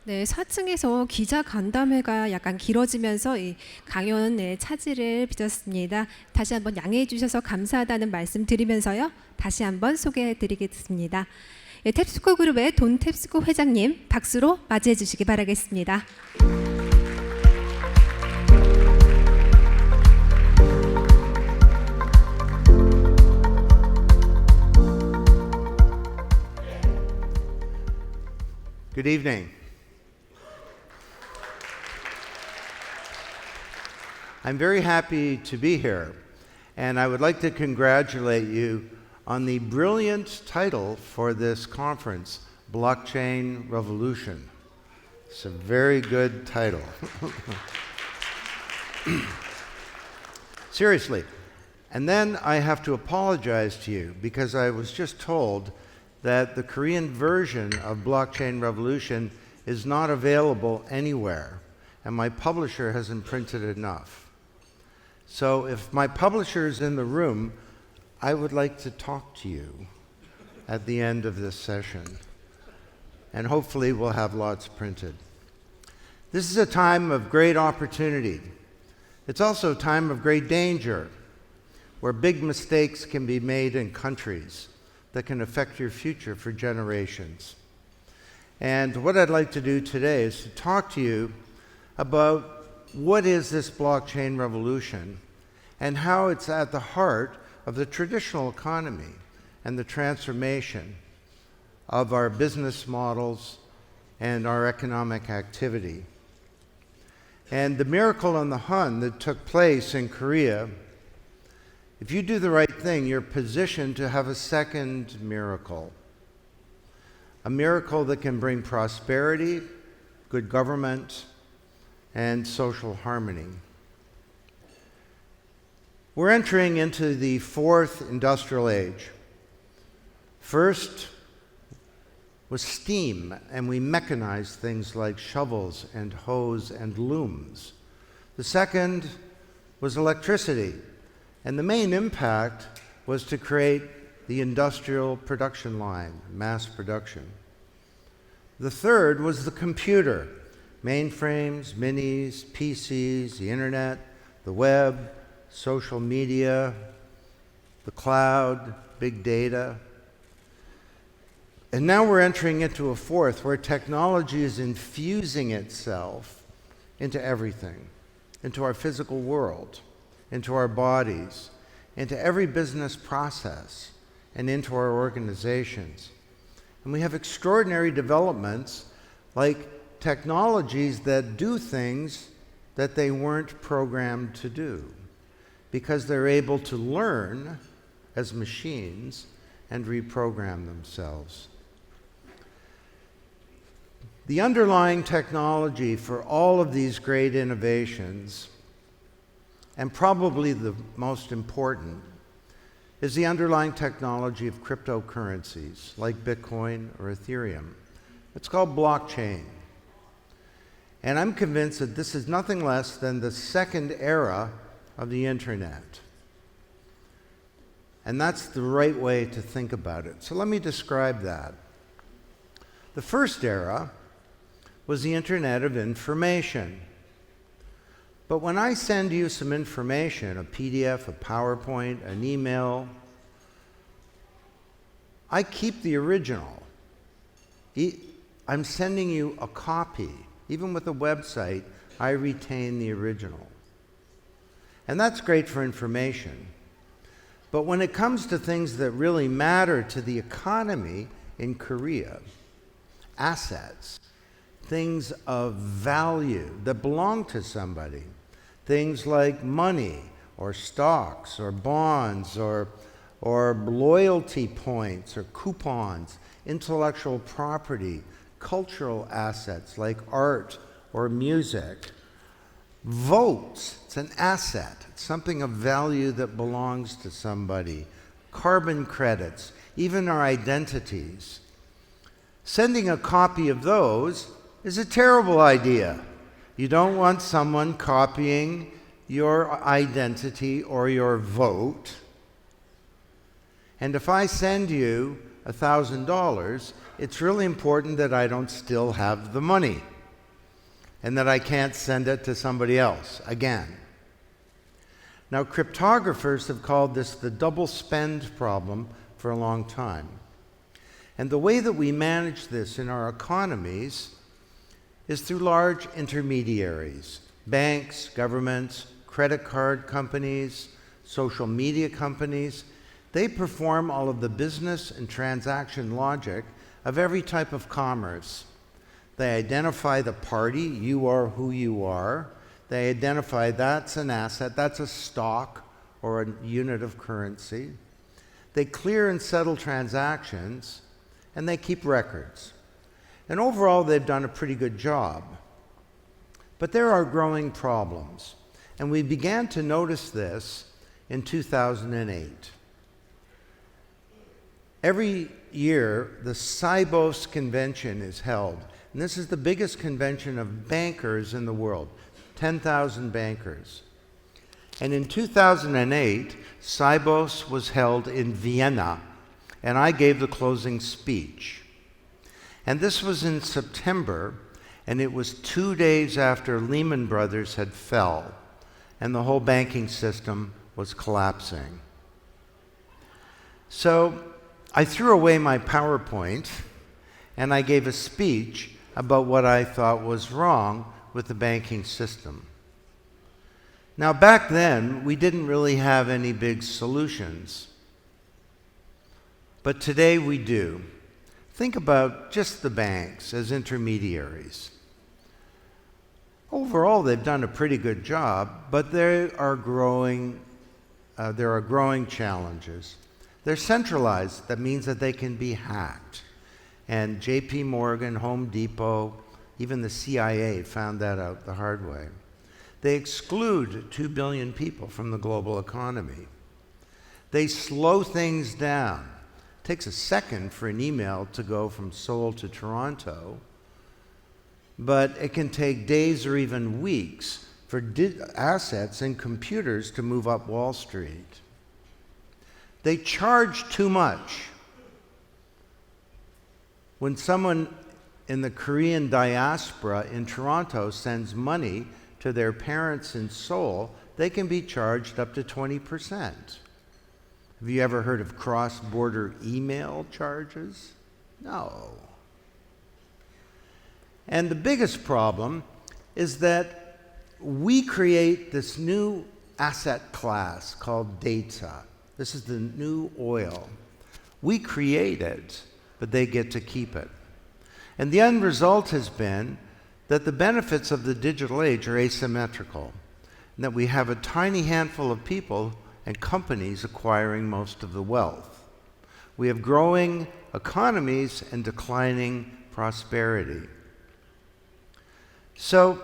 네, 4층에서 기자 간담회가 약간 길어지면서 이 강연의 차질을 빚었습니다. 다시 한번 양해해 주셔서 감사하다는 말씀 드리면서요. 다시 한번 소개해 드리겠습니다. 예, 탭스코 그룹의 돈 탭스코 회장님 박수로 맞이해 주시기 바라겠습니다. Good evening. I'm very happy to be here, and I would like to congratulate you on the brilliant title for this conference, Blockchain Revolution. It's a very good title. Seriously. And then I have to apologize to you because I was just told that the Korean version of Blockchain Revolution is not available anywhere, and my publisher hasn't printed enough. So if my publisher is in the room, I would like to talk to you at the end of this session, and hopefully we'll have lots printed. This is a time of great opportunity. It's also a time of great danger, where big mistakes can be made in countries that can affect your future for generations. And what I'd like to do today is to talk to you about what is this blockchain revolution and how it's at the heart of the traditional economy and the transformation of our business models and our economic activity. And the miracle on the Hun that took place in Korea, if you do the right thing, you're positioned to have a second miracle. A miracle that can bring prosperity, good government, and social harmony. We're entering into the fourth industrial age. First was steam, and we mechanized things like shovels and hoes and looms. The second was electricity, and the main impact was to create the industrial production line, mass production. The third was the computer, mainframes, minis, PCs, the internet, the web, social media, the cloud, big data. And now we're entering into a fourth where technology is infusing itself into everything, into our physical world, into our bodies, into every business process, and into our organizations. And we have extraordinary developments like technologies that do things that they weren't programmed to do because they're able to learn as machines and reprogram themselves. The underlying technology for all of these great innovations, and probably the most important, is the underlying technology of cryptocurrencies like Bitcoin or Ethereum. It's called blockchain. And I'm convinced that this is nothing less than the second era of the internet. And that's the right way to think about it. So let me describe that. The first era was the internet of information. But when I send you some information, a PDF, a PowerPoint, an email, I keep the original. I'm sending you a copy. Even with a website, I retain the original. And that's great for information. But when it comes to things that really matter to the economy in Korea, assets, things of value that belong to somebody, things like money or stocks or bonds or loyalty points or coupons, intellectual property, cultural assets like art or music. Votes, it's an asset, it's something of value that belongs to somebody. Carbon credits, even our identities. Sending a copy of those is a terrible idea. You don't want someone copying your identity or your vote. And if I send you $1,000, it's really important that I don't still have the money. and that I can't send it to somebody else again. Now, cryptographers have called this the double spend problem for a long time. And the way that we manage this in our economies is through large intermediaries, banks, governments, credit card companies, social media companies. They perform all of the business and transaction logic of every type of commerce. They identify the party, you are who you are. They identify that's an asset, that's a stock or a unit of currency. They clear and settle transactions, and they keep records. And overall, they've done a pretty good job. But there are growing problems, and we began to notice this in 2008. Every year, the Sibos Convention is held, and this is the biggest convention of bankers in the world, 10,000 bankers. And in 2008, Sibos was held in Vienna, and I gave the closing speech. And this was in September, and it was 2 days after Lehman Brothers had fell, and the whole banking system was collapsing. So I threw away my PowerPoint, and I gave a speech about what I thought was wrong with the banking system. Now, back then, we didn't really have any big solutions. But today we do. Think about just the banks as intermediaries. Overall, they've done a pretty good job, but there are growing challenges. They're centralized. That means that they can be hacked. And J.P. Morgan, Home Depot, even the CIA found that out the hard way. They exclude 2 billion people from the global economy. They slow things down. It takes a second for an email to go from Seoul to Toronto, but it can take days or even weeks for assets and computers to move up Wall Street. They charge too much. When someone in the Korean diaspora in Toronto sends money to their parents in Seoul, they can be charged up to 20%. Have you ever heard of cross-border email charges? No. And the biggest problem is that we create this new asset class called data. This is the new oil. We create it, but they get to keep it. And the end result has been that the benefits of the digital age are asymmetrical, and that we have a tiny handful of people and companies acquiring most of the wealth. We have growing economies and declining prosperity. So,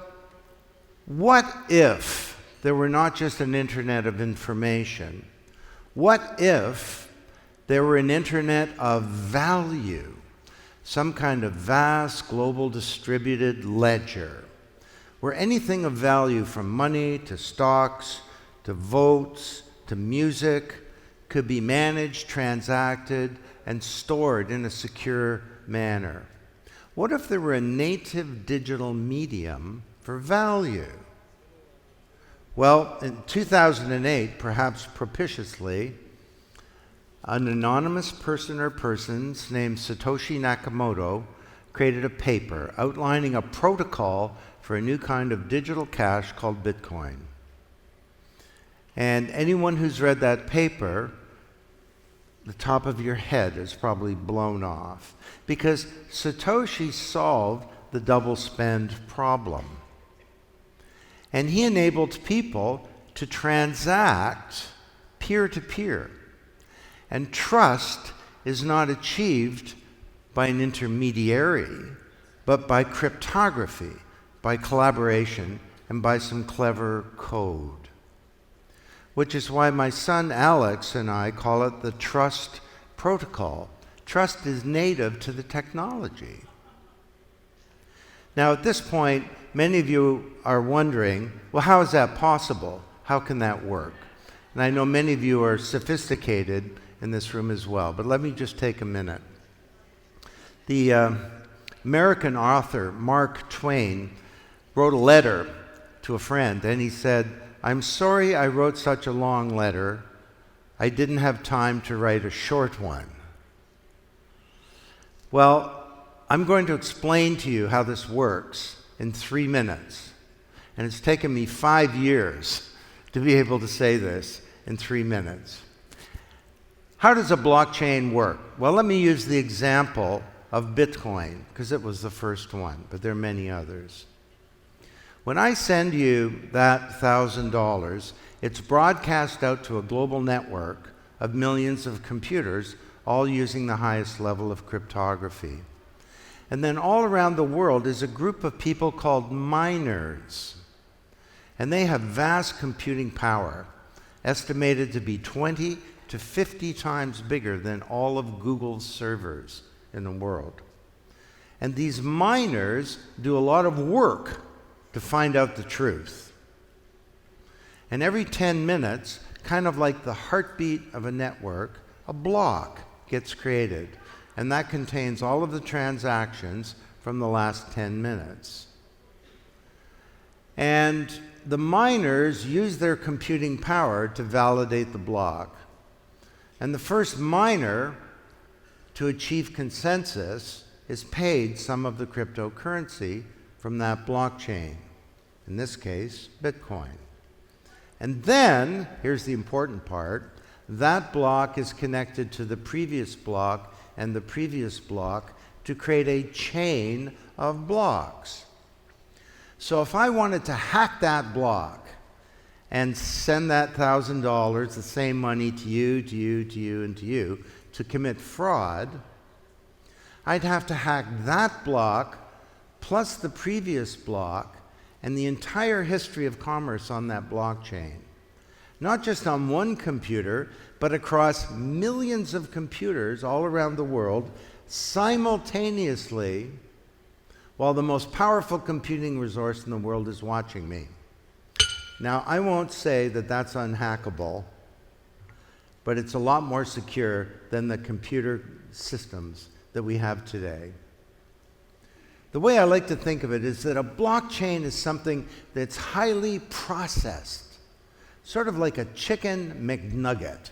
what if there were not just an internet of information? What if there were an internet of value? Some kind of vast, global, distributed ledger, where anything of value from money to stocks to votes to music could be managed, transacted, and stored in a secure manner. What if there were a native digital medium for value? Well, in 2008, perhaps propitiously, an anonymous person or persons named Satoshi Nakamoto created a paper outlining a protocol for a new kind of digital cash called Bitcoin. And anyone who's read that paper, the top of your head is probably blown off, because Satoshi solved the double spend problem. And he enabled people to transact peer-to-peer. And trust is not achieved by an intermediary, but by cryptography, by collaboration, and by some clever code. Which is why my son Alex and I call it the trust protocol. Trust is native to the technology. Now, at this point, many of you are wondering, well, how is that possible? How can that work? And I know many of you are sophisticated in this room as well, but let me just take a minute. The American author Mark Twain wrote a letter to a friend, and he said, "I'm sorry I wrote such a long letter. I didn't have time to write a short one." Well, I'm going to explain to you how this works in 3 minutes. And it's taken me 5 years to be able to say this in 3 minutes. How does a blockchain work? Well, let me use the example of Bitcoin, because it was the first one, but there are many others. When I send you that $1,000, it's broadcast out to a global network of millions of computers, all using the highest level of cryptography. And then all around the world is a group of people called miners. And they have vast computing power, estimated to be 20 to 50 times bigger than all of Google's servers in the world. And these miners do a lot of work to find out the truth. And every 10 minutes, kind of like the heartbeat of a network, a block gets created. And that contains all of the transactions from the last 10 minutes. And the miners use their computing power to validate the block. And the first miner to achieve consensus is paid some of the cryptocurrency from that blockchain, in this case, Bitcoin. And then, here's the important part, that block is connected to the previous block and the previous block to create a chain of blocks. So if I wanted to hack that block and send that $1,000, the same money to you, to you, to you, and to you, to commit fraud, I'd have to hack that block plus the previous block and the entire history of commerce on that blockchain. Not just on one computer, but across millions of computers all around the world simultaneously, while the most powerful computing resource in the world is watching me. Now, I won't say that that's unhackable, but it's a lot more secure than the computer systems that we have today. The way I like to think of it is that a blockchain is something that's highly processed, sort of like a chicken McNugget.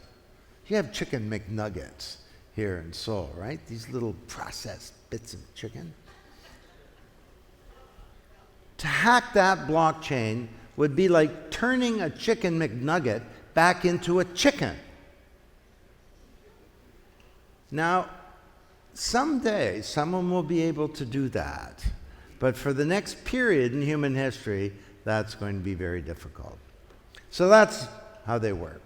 You have chicken McNuggets here in Seoul, right? These little processed bits of chicken. To hack that blockchain would be like turning a chicken McNugget back into a chicken. Now, someday, someone will be able to do that. But for the next period in human history, that's going to be very difficult. So that's how they work.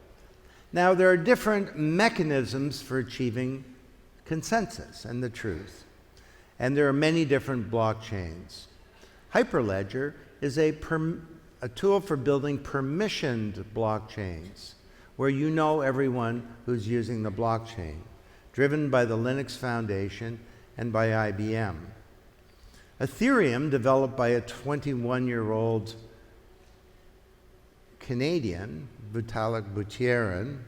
Now, there are different mechanisms for achieving consensus and the truth. And there are many different blockchains. Hyperledger is a tool for building permissioned blockchains, where you know everyone who's using the blockchain, driven by the Linux Foundation and by IBM. Ethereum, developed by a 21-year-old Canadian, Vitalik Buterin,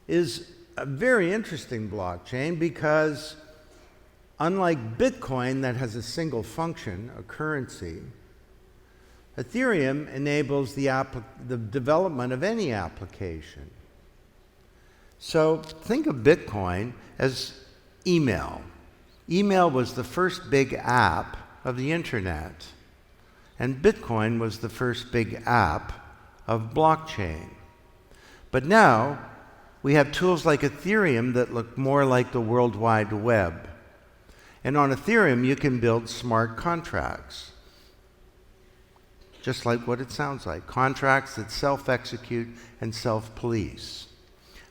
is a very interesting blockchain because unlike Bitcoin that has a single function, a currency, Ethereum enables the development of any application. So think of Bitcoin as email. Email was the first big app of the internet, and Bitcoin was the first big app of blockchain. But now we have tools like Ethereum that look more like the World Wide Web. And on Ethereum, you can build smart contracts, just like what it sounds like, contracts that self-execute and self-police.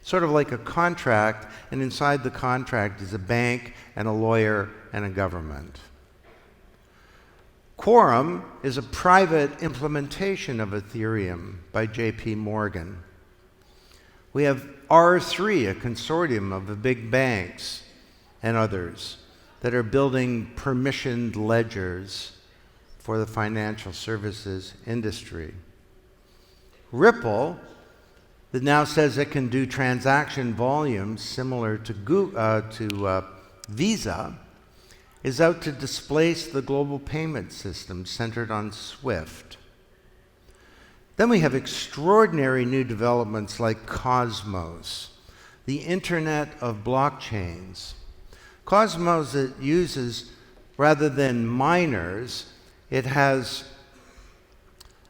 Sort of like a contract, and inside the contract is a bank and a lawyer and a government. Quorum is a private implementation of Ethereum by J.P. Morgan. We have R3, a consortium of the big banks and others that are building permissioned ledgers for the financial services industry. Ripple, that now says it can do transaction volumes similar to Visa, is out to displace the global payment system centered on SWIFT. Then we have extraordinary new developments like Cosmos, the Internet of blockchains. Cosmos, it uses, rather than miners, it has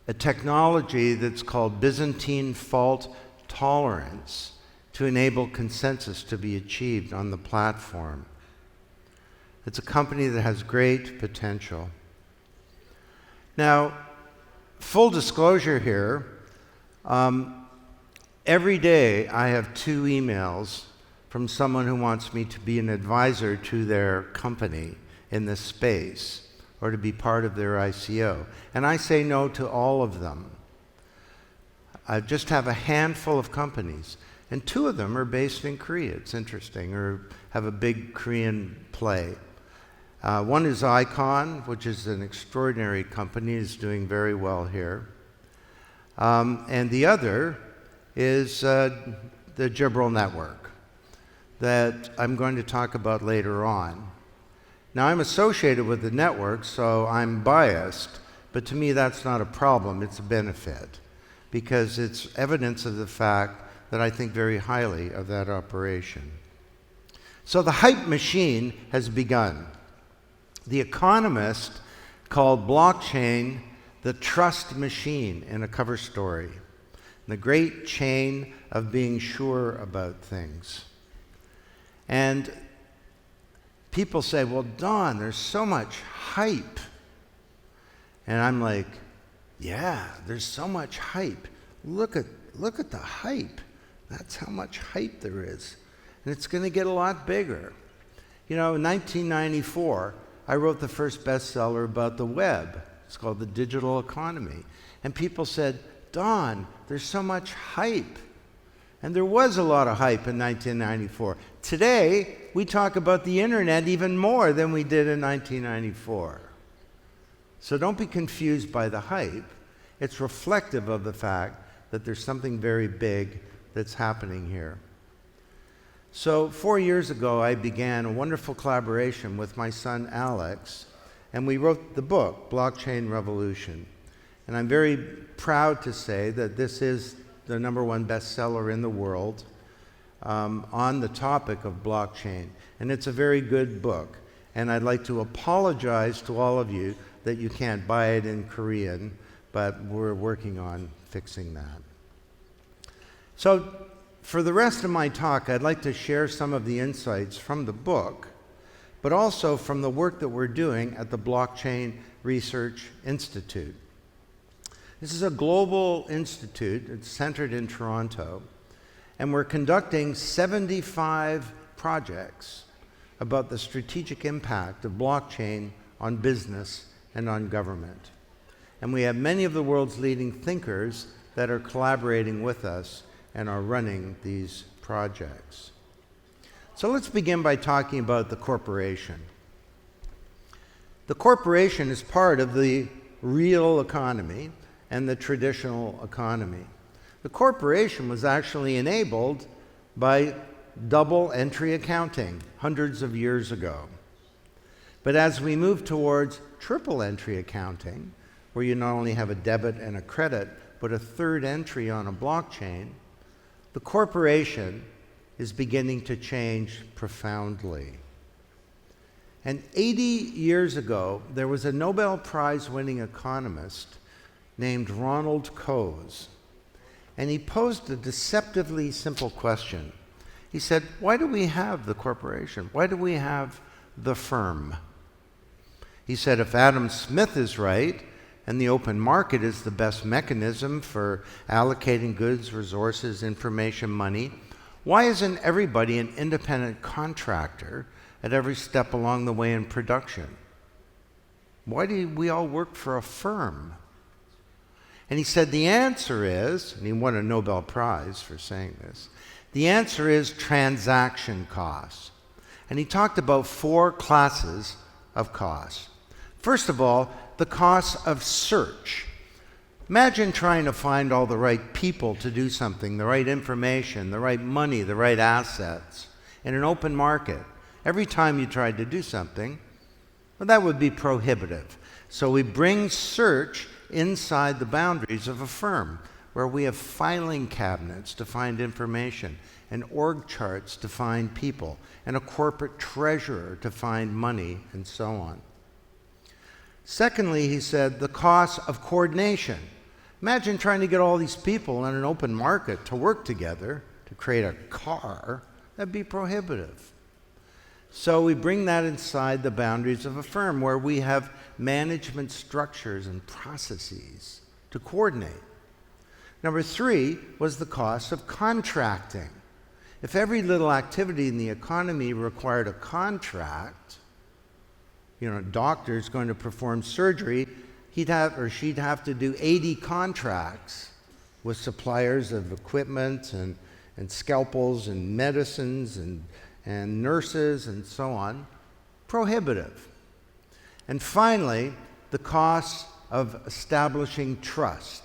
a technology that's called Byzantine fault tolerance to enable consensus to be achieved on the platform. It's a company that has great potential. Now, full disclosure here, every day I have 2 emails from someone who wants me to be an advisor to their company in this space or to be part of their ICO. And I say no to all of them. I just have a handful of companies, and 2 of them are based in Korea. It's interesting, or have a big Korean play. One is Icon, which is an extraordinary company, is doing very well here. And the other is the Gibral Network that I'm going to talk about later on. Now, I'm associated with the network, so I'm biased, but to me that's not a problem, it's a benefit, because it's evidence of the fact that I think very highly of that operation. So the hype machine has begun. The Economist called blockchain the trust machine in a cover story, the great chain of being sure about things. And people say, well, Don, there's so much hype. And I'm like, yeah, there's so much hype. Look at the hype. That's how much hype there is. And it's going to get a lot bigger. You know, in 1994, I wrote the first bestseller about the web. It's called The Digital Economy. And people said, Don, there's so much hype. And there was a lot of hype in 1994. Today, we talk about the internet even more than we did in 1994. So don't be confused by the hype. It's reflective of the fact that there's something very big that's happening here. So 4 years ago, I began a wonderful collaboration with my son, Alex, and we wrote the book, Blockchain Revolution. And I'm very proud to say that this is the #1 bestseller in the world on the topic of blockchain. And it's a very good book. And I'd like to apologize to all of you that you can't buy it in Korean, but we're working on fixing that. So for the rest of my talk, I'd like to share some of the insights from the book, but also from the work that we're doing at the Blockchain Research Institute. This is a global institute. It's centered in Toronto, and we're conducting 75 projects about the strategic impact of blockchain on business and on government. And we have many of the world's leading thinkers that are collaborating with us and are running these projects. So let's begin by talking about the corporation. The corporation is part of the real economy and the traditional economy. The corporation was actually enabled by double entry accounting hundreds of years ago. But as we move towards triple entry accounting, where you not only have a debit and a credit, but a third entry on a blockchain, the corporation is beginning to change profoundly. And 80 years ago, there was a Nobel Prize-winning economist named Ronald Coase, and he posed a deceptively simple question. He said, why do we have the corporation? Why do we have the firm? He said, if Adam Smith is right, and the open market is the best mechanism for allocating goods, resources, information, money, why isn't everybody an independent contractor at every step along the way in production? Why do we all work for a firm? And he said the answer is, and he won a Nobel Prize for saying this, the answer is transaction costs. And he talked about 4 classes of costs. First of all, the cost of search. Imagine trying to find all the right people to do something, the right information, the right money, the right assets in an open market. Every time you tried to do something, Well, that would be prohibitive. So we bring search inside the boundaries of a firm, where we have filing cabinets to find information, and org charts to find people, and a corporate treasurer to find money, and so on. Secondly, he said, the cost of coordination. Imagine trying to get all these people in an open market to work together to create a car. That'd be prohibitive. So we bring that inside the boundaries of a firm where we have management structures and processes to coordinate. Number 3 was the cost of contracting. If every little activity in the economy required a contract, a doctor's going to perform surgery, he'd have or she'd have to do 80 contracts with suppliers of equipment and scalpels and medicines and nurses and so on. Prohibitive. And finally, the cost of establishing trust.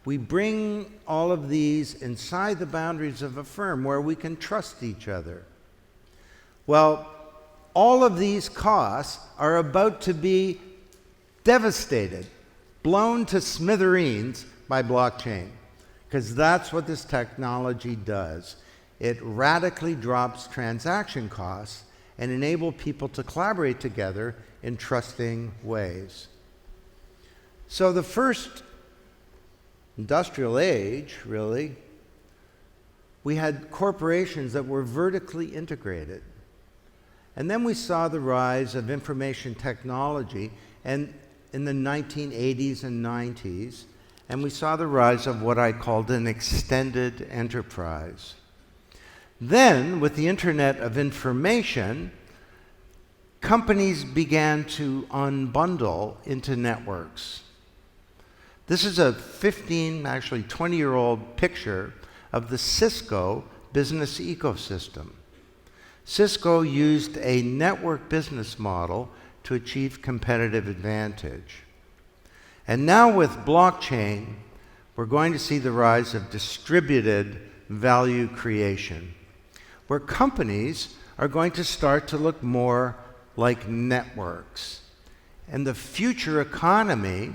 We bring all of these inside the boundaries of a firm where we can trust each other. Well, all of these costs are about to be devastated, blown to smithereens by blockchain, because that's what this technology does. It radically drops transaction costs and enables people to collaborate together in trusting ways. So the first industrial age, really, we had corporations that were vertically integrated. And then we saw the rise of information technology and in the 1980s and 90s, and we saw the rise of what I called an extended enterprise. Then, with the Internet of Information, companies began to unbundle into networks. This is a 20-year-old picture of the Cisco business ecosystem. Cisco used a network business model to achieve competitive advantage. And now with blockchain, we're going to see the rise of distributed value creation, where companies are going to start to look more like networks. And the future economy,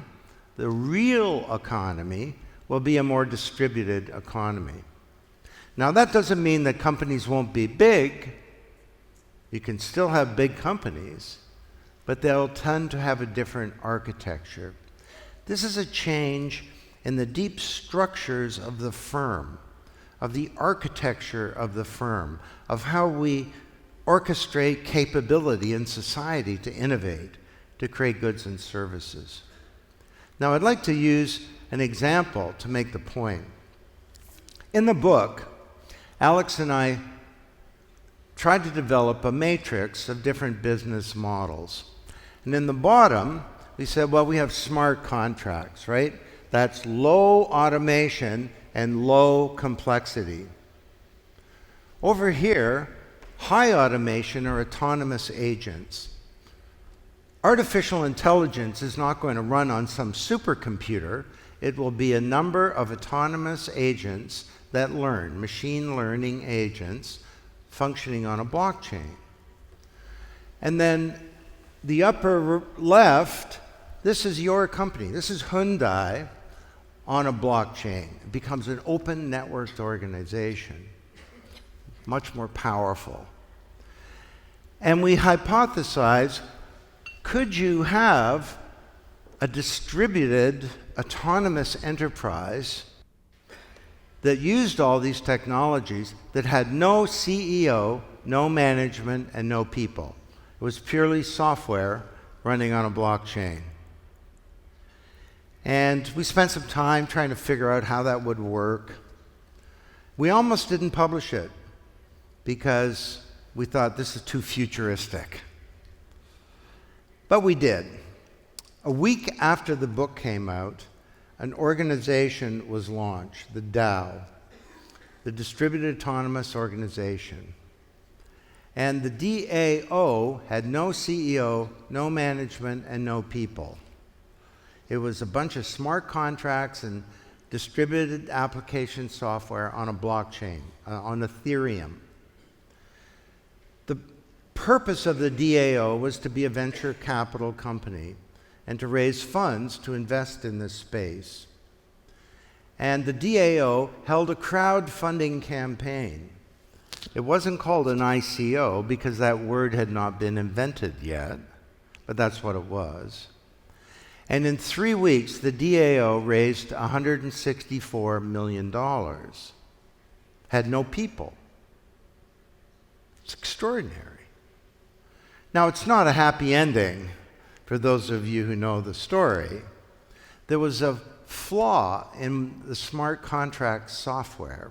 the real economy, will be a more distributed economy. Now, that doesn't mean that companies won't be big. You can still have big companies, but they'll tend to have a different architecture. This is a change in the deep structures of the firm, of the architecture of the firm, of how we orchestrate capability in society to innovate, to create goods and services. Now, I'd like to use an example to make the point. In the book, Alex and I tried to develop a matrix of different business models. And in the bottom, we said, well, we have smart contracts, right? That's low automation and low complexity. Over here, high automation or autonomous agents. Artificial intelligence is not going to run on some supercomputer. It will be a number of autonomous agents that learn, machine learning agents functioning on a blockchain. And then the upper left, this is your company. This is Hyundai on a blockchain. It becomes an open networked organization, much more powerful. And we hypothesize, could you have a distributed autonomous enterprise that used all these technologies that had no CEO, no management, and no people? It was purely software running on a blockchain. And we spent some time trying to figure out how that would work. We almost didn't publish it because we thought this is too futuristic. But we did. A week after the book came out, an organization was launched, the DAO, the Distributed Autonomous Organization. And the DAO had no CEO, no management, and no people. It was a bunch of smart contracts and distributed application software on a blockchain, on Ethereum. The purpose of the DAO was to be a venture capital company and to raise funds to invest in this space. And the DAO held a crowdfunding campaign. It wasn't called an ICO because that word had not been invented yet, but that's what it was. And in 3 weeks, the DAO raised $164 million. Had no people. It's extraordinary. Now, it's not a happy ending for those of you who know the story. There was a flaw in the smart contract software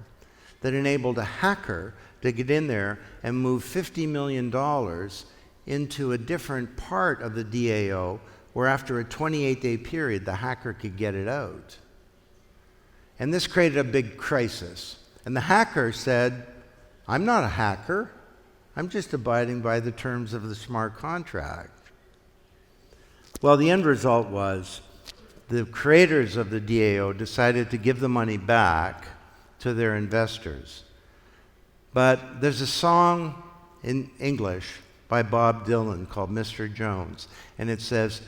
that enabled a hacker to get in there and move $50 million into a different part of the DAO where after a 28-day period, the hacker could get it out. And this created a big crisis. And the hacker said, I'm not a hacker. I'm just abiding by the terms of the smart contract. Well, the end result was the creators of the DAO decided to give the money back to their investors. But there's a song in English by Bob Dylan called Mr. Jones, and it says,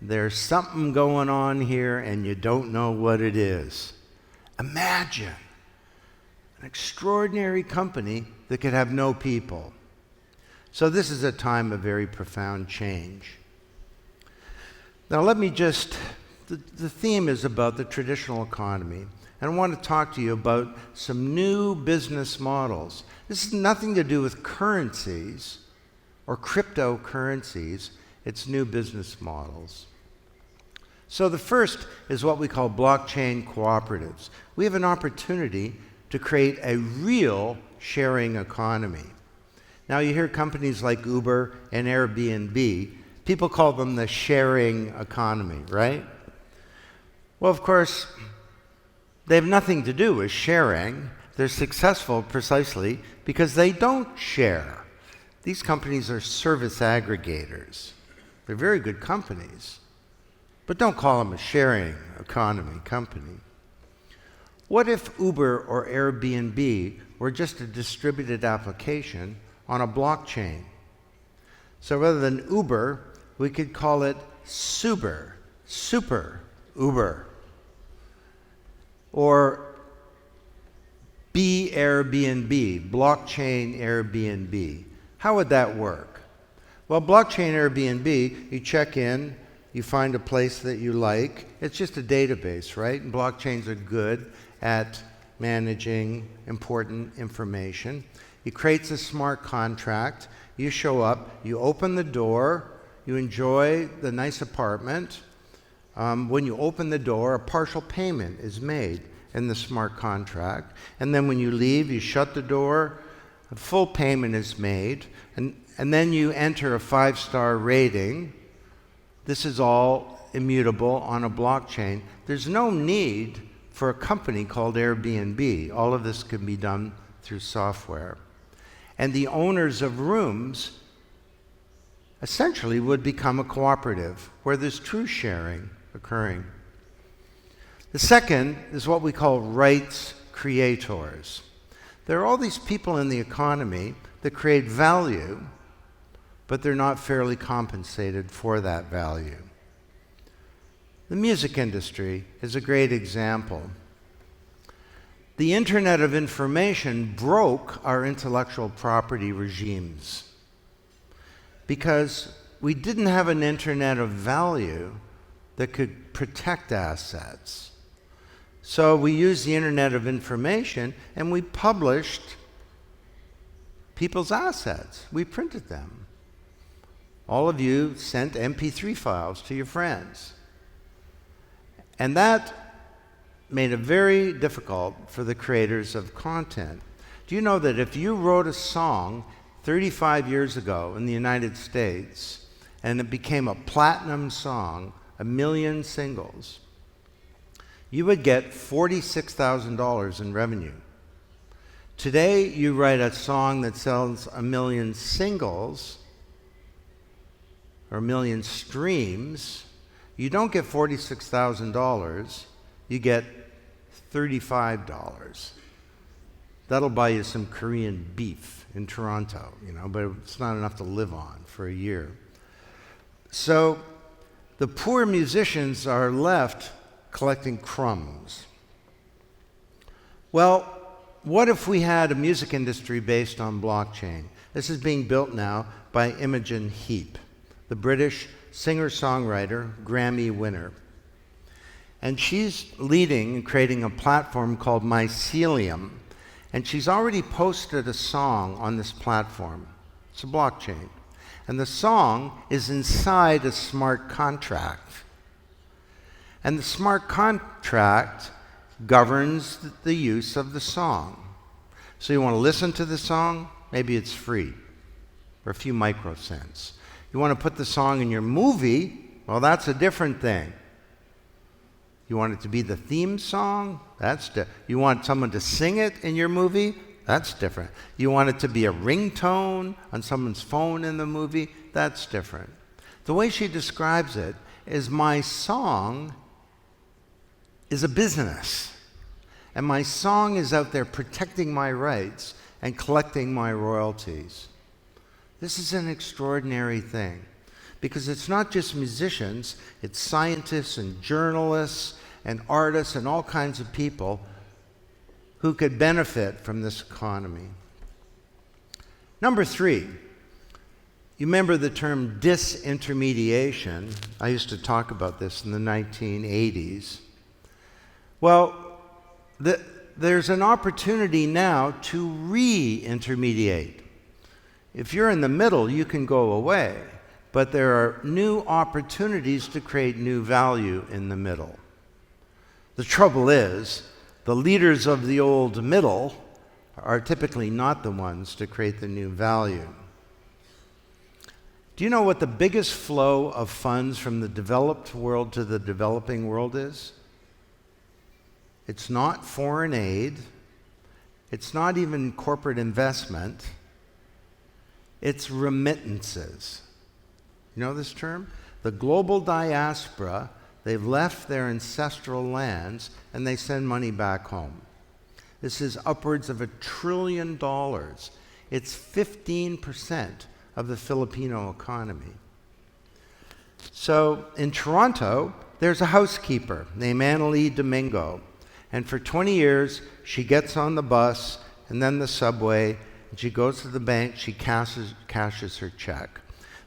there's something going on here and you don't know what it is. Imagine an extraordinary company that could have no people. So this is a time of very profound change. Now let me just, the theme is about the traditional economy. And I want to talk to you about some new business models. This has nothing to do with currencies or cryptocurrencies. It's new business models. So the first is what we call blockchain cooperatives. We have an opportunity to create a real sharing economy. Now you hear companies like Uber and Airbnb, people call them the sharing economy, right? Well, of course, they have nothing to do with sharing. They're successful precisely because they don't share. These companies are service aggregators. They're very good companies, but don't call them a sharing economy company. What if Uber or Airbnb were just a distributed application on a blockchain? So rather than Uber, we could call it Suber, Super Uber, or B Airbnb, blockchain Airbnb. How would that work? Well, blockchain Airbnb, you check in, you find a place that you like. It's just a database, right? And blockchains are good at managing important information. It creates a smart contract. You show up, you open the door, you enjoy the nice apartment. When you open the door, a partial payment is made in the smart contract. And then when you leave, you shut the door, a full payment is made, and then you enter a 5-star rating. This is all immutable on a blockchain. There's no need for a company called Airbnb. All of this can be done through software. And the owners of rooms essentially would become a cooperative where there's true sharing occurring. The second is what we call rights creators. There are all these people in the economy that create value, but they're not fairly compensated for that value. The music industry is a great example. The Internet of Information broke our intellectual property regimes because we didn't have an Internet of value that could protect assets. So we used the Internet of Information and we published people's assets. We printed them. All of you sent MP3 files to your friends. And that made it very difficult for the creators of content. Do you know that if you wrote a song 35 years ago in the United States and it became a platinum song, 1 million singles, you would get $46,000 in revenue. Today, you write a song that sells 1 million singles or 1 million streams, you don't get $46,000, you get $35. That'll buy you some Korean beef in Toronto, but it's not enough to live on for a year. So the poor musicians are left collecting crumbs. Well, what if we had a music industry based on blockchain? This is being built now by Imogen Heap, the British singer-songwriter, Grammy winner. And she's leading and creating a platform called Mycelium, and she's already posted a song on this platform. It's a blockchain. And the song is inside a smart contract. And the smart contract governs the use of the song. So you want to listen to the song? Maybe it's free, for a few microcents. You want to put the song in your movie? Well, that's a different thing. You want it to be the theme song? You want someone to sing it in your movie? That's different. You want it to be a ringtone on someone's phone in the movie? That's different. The way she describes it is my song is a business. And my song is out there protecting my rights and collecting my royalties. This is an extraordinary thing because it's not just musicians, it's scientists and journalists and artists and all kinds of people who could benefit from this economy. Number 3, you remember the term disintermediation. I used to talk about this in the 1980s. Well, there's an opportunity now to re-intermediate. If you're in the middle, you can go away, but there are new opportunities to create new value in the middle. The trouble is, the leaders of the old middle are typically not the ones to create the new value. Do you know what the biggest flow of funds from the developed world to the developing world is? It's not foreign aid. It's not even corporate investment. It's remittances. You know this term? The global diaspora, they've left their ancestral lands and they send money back home. This is upwards of $1 trillion. It's 15% of the Filipino economy. So in Toronto, there's a housekeeper named Annalie Domingo. And for 20 years, she gets on the bus and then the subway, and she goes to the bank, she cashes her check.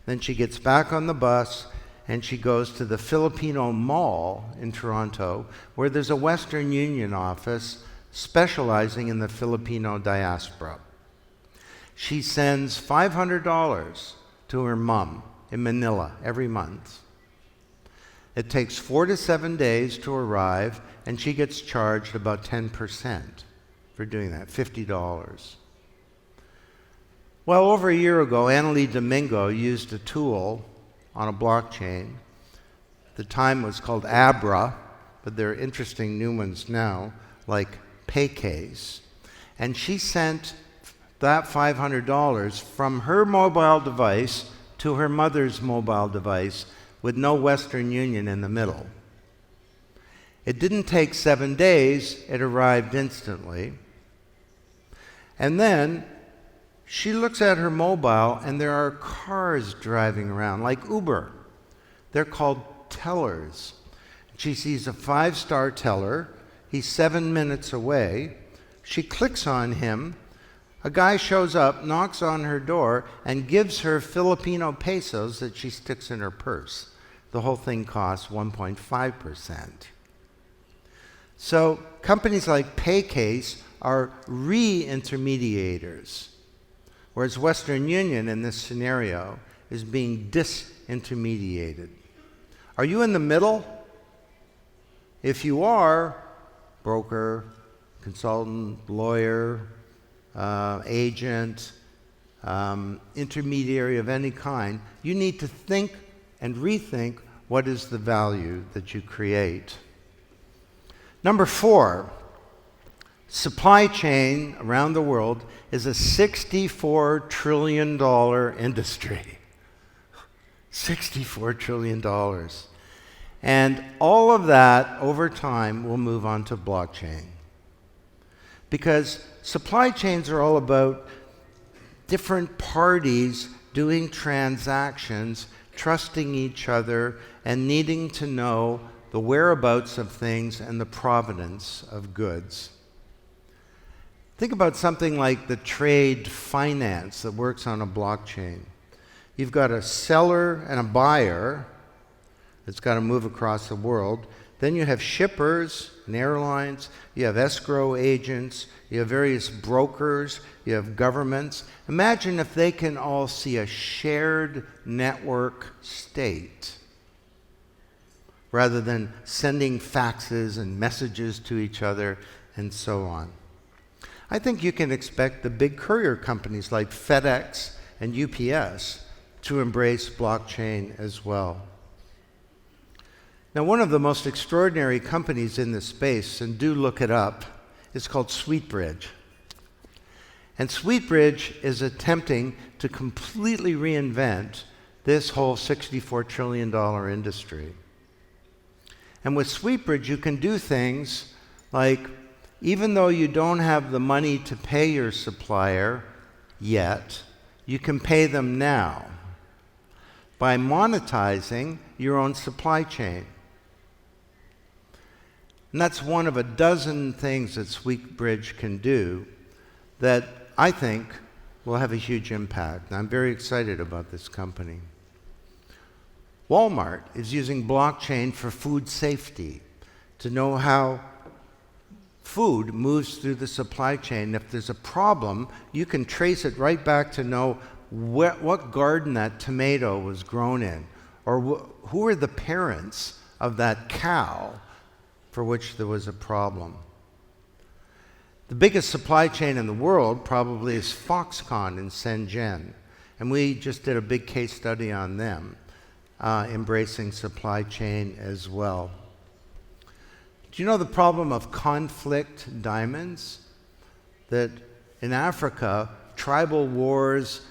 Then she gets back on the bus, and she goes to the Filipino Mall in Toronto, where there's a Western Union office specializing in the Filipino diaspora. She sends $500 to her mom in Manila every month. It takes 4 to 7 days to arrive, and she gets charged about 10% for doing that, $50. Well, over a year ago, Annalie Domingo used a tool on a blockchain. At the time it was called Abra, but there are interesting new ones now, like Paycase. And she sent that $500 from her mobile device to her mother's mobile device with no Western Union in the middle. It didn't take 7 days, it arrived instantly. And then she looks at her mobile and there are cars driving around, like Uber. They're called tellers. She sees a 5-star teller, he's 7 minutes away. She clicks on him. A guy shows up, knocks on her door, and gives her Filipino pesos that she sticks in her purse. The whole thing costs 1.5%. So companies like Paycase are re-intermediators, whereas Western Union in this scenario is being disintermediated. Are you in the middle? If you are, broker, consultant, lawyer, agent, intermediary of any kind, you need to think and rethink what is the value that you create. Number 4, supply chain around the world is a $64 trillion industry. $64 trillion. And all of that over time will move on to blockchain. because supply chains are all about different parties doing transactions, trusting each other, and needing to know the whereabouts of things and the provenance of goods. Think about something like the trade finance that works on a blockchain. You've got a seller and a buyer that's got to move across the world. Then you have shippers and airlines. You have escrow agents. You have various brokers. You have governments. Imagine if they can all see a shared network state rather than sending faxes and messages to each other and so on. I think you can expect the big courier companies like FedEx and UPS to embrace blockchain as well. Now, one of the most extraordinary companies in this space, and do look it up, is called Sweetbridge. And Sweetbridge is attempting to completely reinvent this whole $64 trillion industry. And with Sweetbridge, you can do things like, even though you don't have the money to pay your supplier yet, you can pay them now by monetizing your own supply chain. And that's one of a dozen things that Sweetbridge can do that I think will have a huge impact. And I'm very excited about this company. Walmart is using blockchain for food safety, to know how food moves through the supply chain. If there's a problem, you can trace it right back to know what garden that tomato was grown in, or who are the parents of that cow for which there was a problem. The biggest supply chain in the world probably is Foxconn in Shenzhen, and we just did a big case study on them, embracing supply chain as well. Do you know the problem of conflict diamonds? That in Africa, tribal wars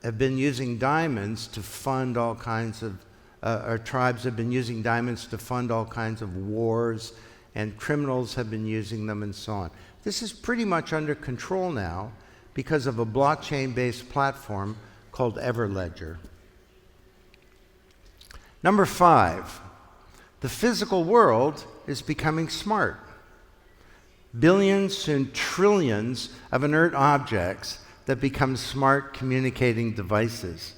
have been using diamonds to fund all kinds of, or tribes have been using diamonds to fund all kinds of wars, and criminals have been using them and so on. This is pretty much under control now because of a blockchain-based platform called Everledger. Number 5, the physical world is becoming smart. Billions and trillions of inert objects that become smart communicating devices.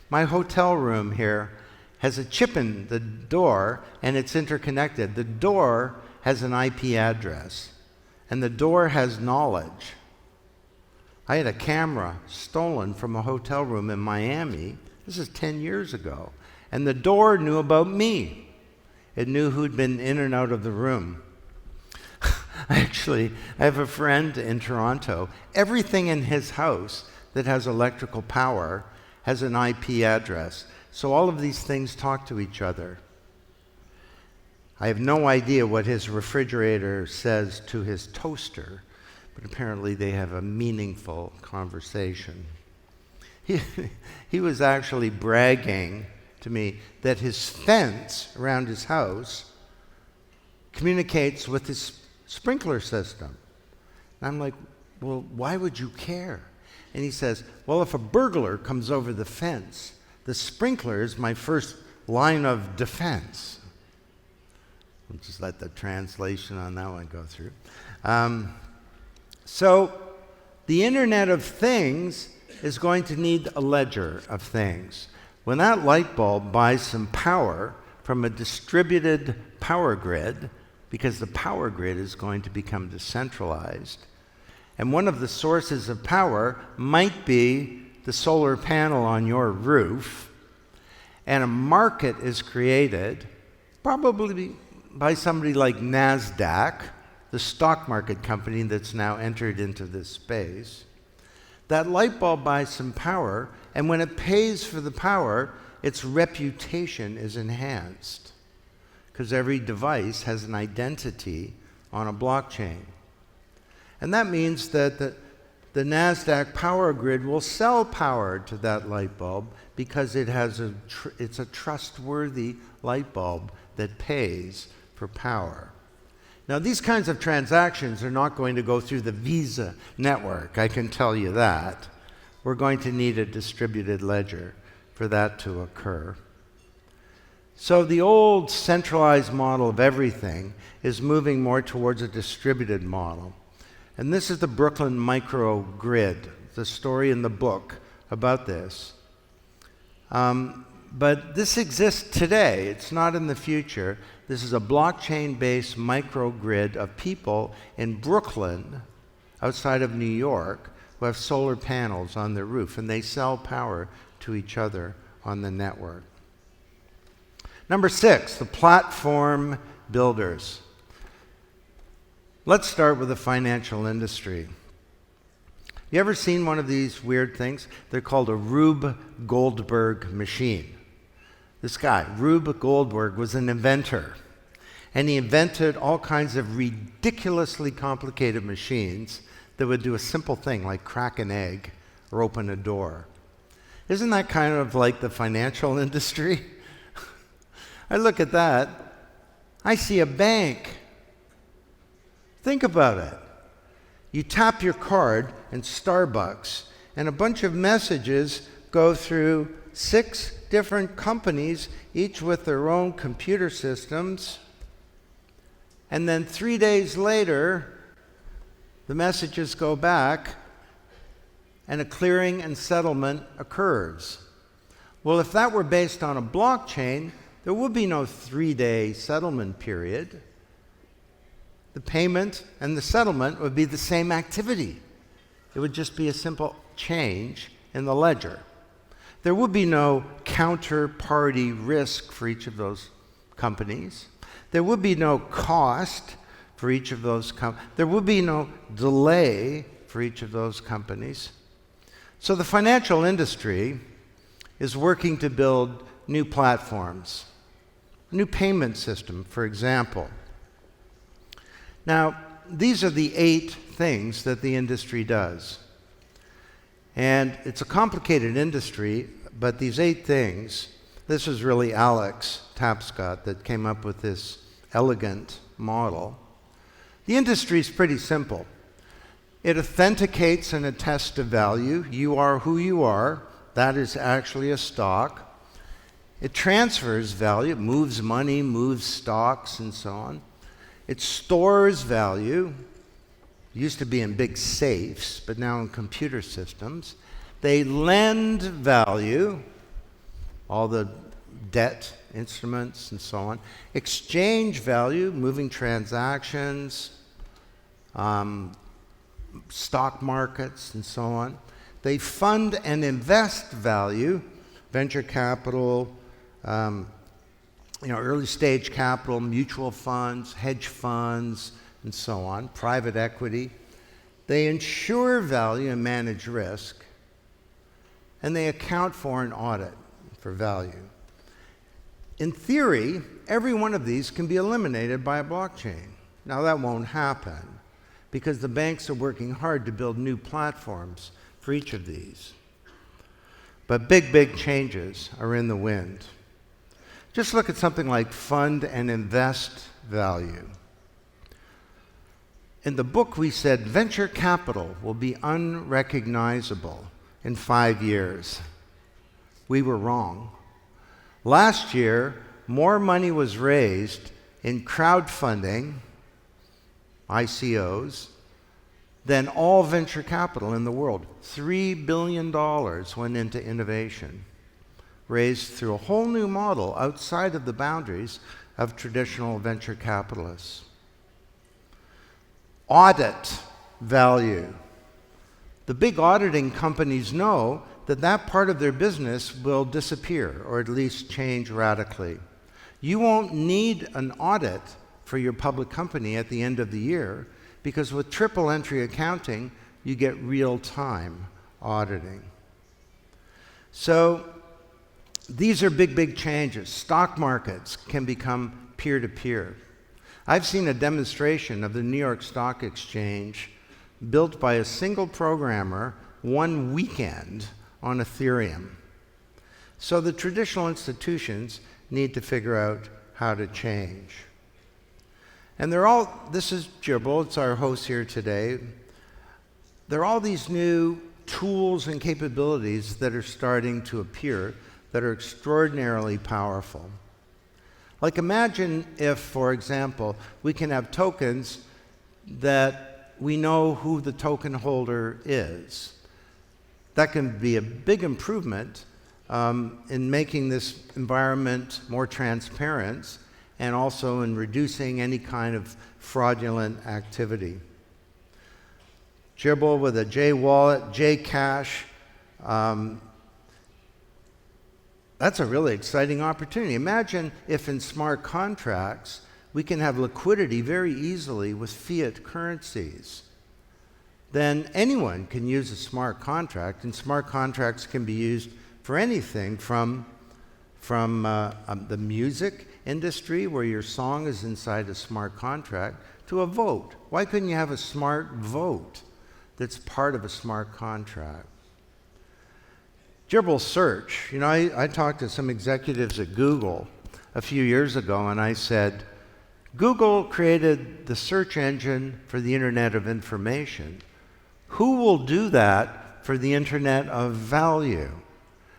My hotel room here has a chip in the door and it's interconnected. The door has an IP address and the door has knowledge. I had a camera stolen from a hotel room in Miami. This is 10 years ago. And the door knew about me. It knew who'd been in and out of the room. Actually, I have a friend in Toronto. Everything in his house that has electrical power has an IP address. So all of these things talk to each other. I have no idea what his refrigerator says to his toaster, but apparently they have a meaningful conversation. He was actually bragging to me that his fence around his house communicates with his sprinkler system. And I'm like, well, why would you care? And he says, well, if a burglar comes over the fence, the sprinkler is my first line of defense. We'll just let the translation on that one go through. So the Internet of Things is going to need a ledger of things. When that light bulb buys some power from a distributed power grid, because the power grid is going to become decentralized, and one of the sources of power might be the solar panel on your roof, and a market is created, probably by somebody like NASDAQ, the stock market company that's now entered into this space. That light bulb buys some power, and when it pays for the power, its reputation is enhanced, because every device has an identity on a blockchain. And that means that the NASDAQ power grid will sell power to that light bulb because it's a trustworthy light bulb that pays for power. Now, these kinds of transactions are not going to go through the Visa network, I can tell you that. We're going to need a distributed ledger for that to occur. So the old centralized model of everything is moving more towards a distributed model. And this is the Brooklyn microgrid, the story in the book about this. But this exists today. It's not in the future. This is a blockchain-based microgrid of people in Brooklyn, outside of New York, who have solar panels on their roof, and they sell power to each other on the network. Number 6, the platform builders. Let's start with the financial industry. You ever seen one of these weird things? They're called a Rube Goldberg machine. This guy, Rube Goldberg, was an inventor, and he invented all kinds of ridiculously complicated machines that would do a simple thing like crack an egg or open a door. Isn't that kind of like the financial industry? I look at that, I see a bank. Think about it. You tap your card in Starbucks, and a bunch of messages go through 6 different companies, each with their own computer systems. And then 3 days later, the messages go back, and a clearing and settlement occurs. Well, if that were based on a blockchain, there would be no 3-day settlement period. The payment and the settlement would be the same activity. It would just be a simple change in the ledger. There would be no counterparty risk for each of those companies. There would be no cost for each of those companies. There would be no delay for each of those companies. So the financial industry is working to build new platforms, a new payment system, for example. Now, these are the 8 things that the industry does. And it's a complicated industry, but these 8 things, this was really Alex Tapscott that came up with this elegant model. The industry is pretty simple. It authenticates and attests to value. You are who you are. That is actually a stock. It transfers value, it moves money, moves stocks, and so on. It stores value. It used to be in big safes, but now in computer systems. They lend value, all the debt instruments and so on. Exchange value, moving transactions, stock markets, and so on. They fund and invest value, venture capital, early stage capital, mutual funds, hedge funds, and so on, private equity. They insure value and manage risk, and they account for and audit for value. In theory, every one of these can be eliminated by a blockchain. Now that won't happen because the banks are working hard to build new platforms for each of these. But big changes are in the wind. Just look at something like fund and invest value. In the book, we said venture capital will be unrecognizable in 5 years. We were wrong. Last year, more money was raised in crowdfunding, ICOs, than all venture capital in the world. $3 billion went into innovation, raised through a whole new model outside of the boundaries of traditional venture capitalists. Audit value. The big auditing companies know that that part of their business will disappear, or at least change radically. You won't need an audit for your public company at the end of the year, because with triple entry accounting, you get real-time auditing. So these are big changes. Stock markets can become peer-to-peer. I've seen a demonstration of the New York Stock Exchange built by a single programmer one weekend on Ethereum. So the traditional institutions need to figure out how to change. And this is Jibril, it's our host here today. There are all these new tools and capabilities that are starting to appear that are extraordinarily powerful. Like imagine if, for example, we can have tokens that we know who the token holder is. That can be a big improvement in making this environment more transparent and also in reducing any kind of fraudulent activity. Jibril with a J wallet, J cash, that's a really exciting opportunity. Imagine if in smart contracts we can have liquidity very easily with fiat currencies. Then anyone can use a smart contract, and smart contracts can be used for anything from the music industry, where your song is inside a smart contract, to a vote. Why couldn't you have a smart vote that's part of a smart contract? Jibril search. I talked to some executives at Google a few years ago, and I said, Google created the search engine for the Internet of Information. Who will do that for the Internet of Value?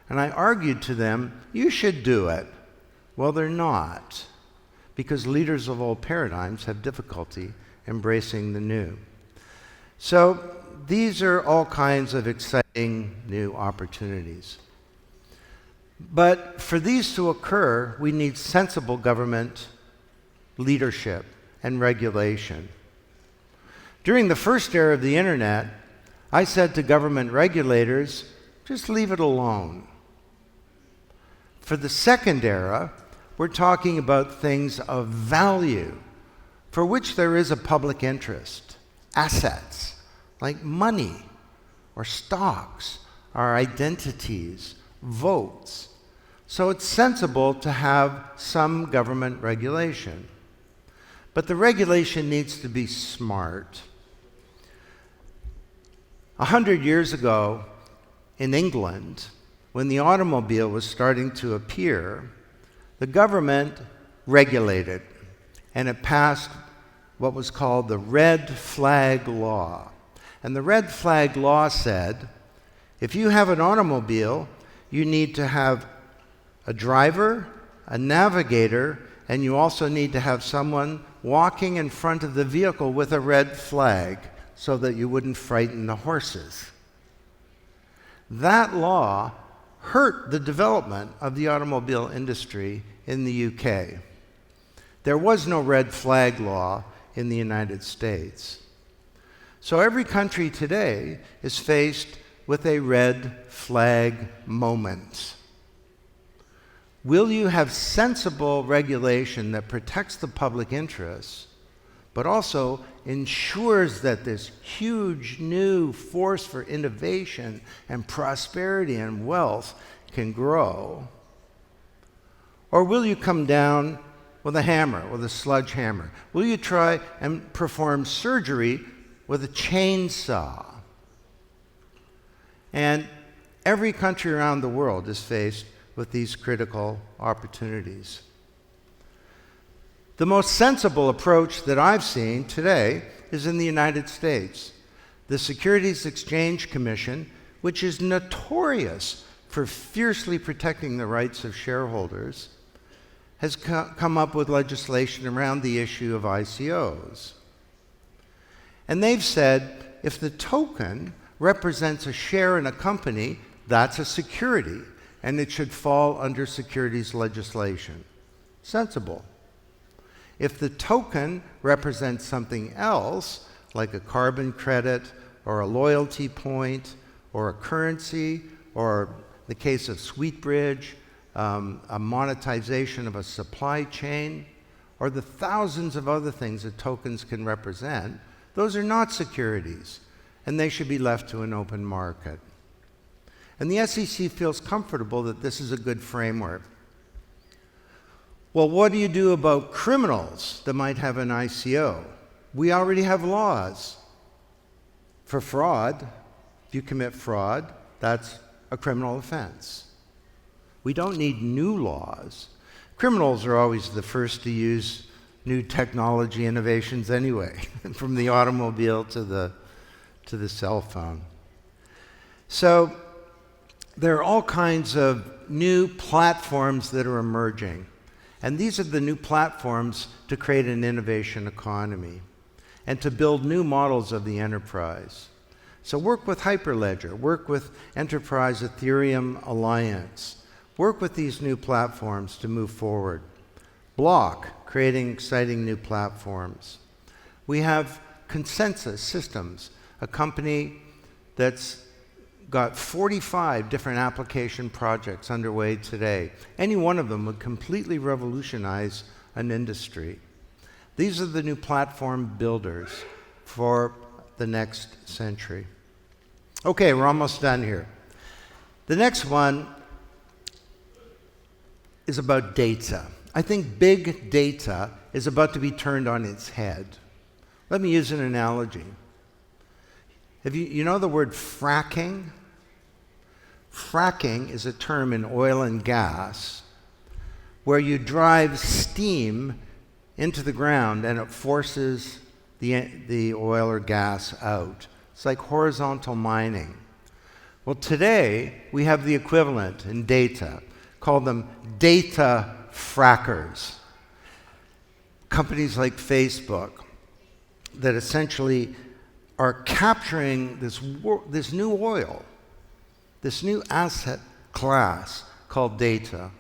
And I argued to them, you should do it. Well, they're not, because leaders of old paradigms have difficulty embracing the new. So these are all kinds of exciting new opportunities. But for these to occur, we need sensible government leadership and regulation. During the first era of the Internet, I said to government regulators, just leave it alone. For the second era, we're talking about things of value for which there is a public interest, assets like money or stocks, our identities, votes. So it's sensible to have some government regulation. But the regulation needs to be smart. 100 years ago in England, when the automobile was starting to appear, the government regulated, and it passed what was called the Red Flag Law. And the Red Flag Law said, if you have an automobile, you need to have a driver, a navigator, and you also need to have someone walking in front of the vehicle with a red flag so that you wouldn't frighten the horses. That law hurt the development of the automobile industry in the UK. There was no red flag law in the United States. So every country today is faced with a red flag moment. Will you have sensible regulation that protects the public interest, but also ensures that this huge new force for innovation and prosperity and wealth can grow? Or will you come down with a hammer, with a sledgehammer? Will you try and perform surgery with a chainsaw? And every country around the world is faced with these critical opportunities. The most sensible approach that I've seen today is in the United States. The Securities Exchange Commission, which is notorious for fiercely protecting the rights of shareholders, has come up with legislation around the issue of ICOs. And they've said if the token represents a share in a company, that's a security, and it should fall under securities legislation. Sensible. If the token represents something else, like a carbon credit or a loyalty point or a currency, or the case of Sweetbridge, a monetization of a supply chain, or the thousands of other things that tokens can represent, those are not securities, and they should be left to an open market. And the SEC feels comfortable that this is a good framework. Well, what do you do about criminals that might have an ICO? We already have laws for fraud. If you commit fraud, that's a criminal offense. We don't need new laws. Criminals are always the first to use new technology innovations anyway, from the automobile to the cell phone. So there are all kinds of new platforms that are emerging. And these are the new platforms to create an innovation economy and to build new models of the enterprise. So work with Hyperledger, work with Enterprise Ethereum Alliance, work with these new platforms to move forward. Block, creating exciting new platforms. We have Consensus Systems, a company that's got 45 different application projects underway today. Any one of them would completely revolutionize an industry. These are the new platform builders for the next century. Okay, we're almost done here. The next one is about data. I think big data is about to be turned on its head. Let me use an analogy. You know the word fracking? Fracking is a term in oil and gas where you drive steam into the ground and it forces the oil or gas out. It's like horizontal mining. Well, today we have the equivalent in data. Call them data frackers. Companies like Facebook that essentially are capturing this new oil, this new asset class called data.